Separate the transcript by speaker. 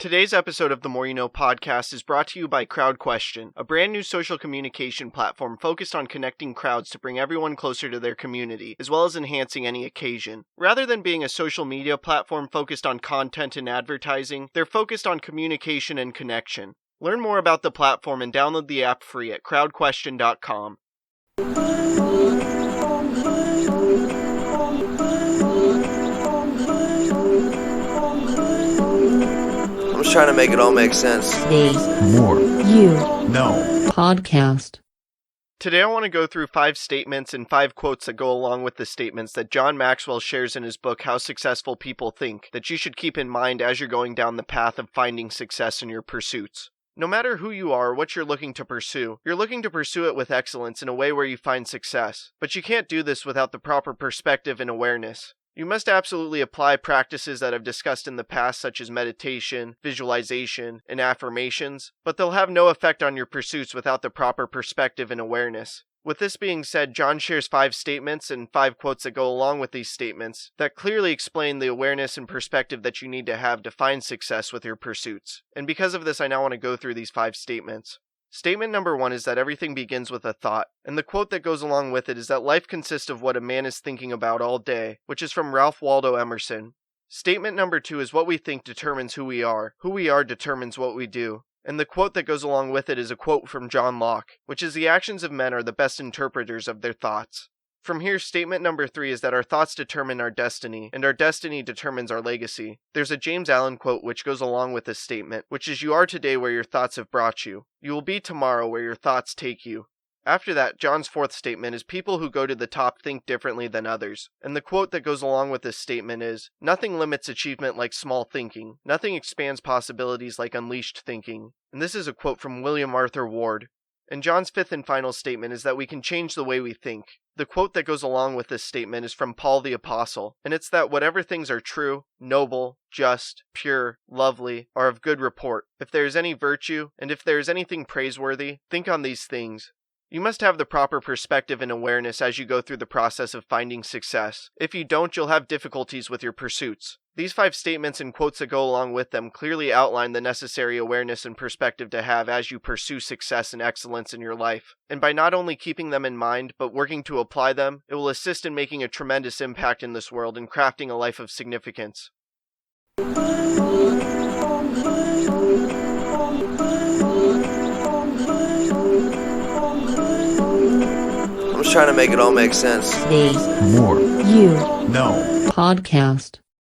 Speaker 1: Today's episode of the More You Know podcast is brought to you by CrowdQuestion, a brand new social communication platform focused on connecting crowds to bring everyone closer to their community, as well as enhancing any occasion. Rather than being a social media platform focused on content and advertising, they're focused on communication and connection. Learn more about the platform and download the app free at crowdquestion.com.
Speaker 2: I'm just trying to make it all make sense.
Speaker 3: Today's
Speaker 4: More
Speaker 3: You
Speaker 4: No
Speaker 3: podcast.
Speaker 1: Today I want to go through 5 statements and 5 quotes that go along with the statements that John Maxwell shares in his book, How Successful People Think, that you should keep in mind as you're going down the path of finding success in your pursuits. No matter who you are or what you're looking to pursue, you're looking to pursue it with excellence in a way where you find success. But you can't do this without the proper perspective and awareness. You must absolutely apply practices that I've discussed in the past, such as meditation, visualization, and affirmations, but they'll have no effect on your pursuits without the proper perspective and awareness. With this being said, John shares 5 statements and 5 quotes that go along with these statements that clearly explain the awareness and perspective that you need to have to find success with your pursuits. And because of this, I now want to go through these 5 statements. Statement number 1 is that everything begins with a thought, and the quote that goes along with it is that life consists of what a man is thinking about all day, which is from Ralph Waldo Emerson. Statement number 2 is what we think determines who we are determines what we do. And the quote that goes along with it is a quote from John Locke, which is the actions of men are the best interpreters of their thoughts. From here, statement number 3 is that our thoughts determine our destiny, and our destiny determines our legacy. There's a James Allen quote which goes along with this statement, which is, you are today where your thoughts have brought you. You will be tomorrow where your thoughts take you. After that, John's 4th statement is, people who go to the top think differently than others. And the quote that goes along with this statement is, nothing limits achievement like small thinking. Nothing expands possibilities like unleashed thinking. And this is a quote from William Arthur Ward. And John's 5th and final statement is that we can change the way we think. The quote that goes along with this statement is from Paul the Apostle, and it's that whatever things are true, noble, just, pure, lovely, are of good report. If there is any virtue, and if there is anything praiseworthy, think on these things. You must have the proper perspective and awareness as you go through the process of finding success. If you don't, you'll have difficulties with your pursuits. These 5 statements and quotes that go along with them clearly outline the necessary awareness and perspective to have as you pursue success and excellence in your life. And by not only keeping them in mind, but working to apply them, it will assist in making a tremendous impact in this world and crafting a life of significance.
Speaker 2: I'm just trying to make it all make sense.
Speaker 3: Today's
Speaker 4: More
Speaker 3: You
Speaker 4: No
Speaker 3: podcast.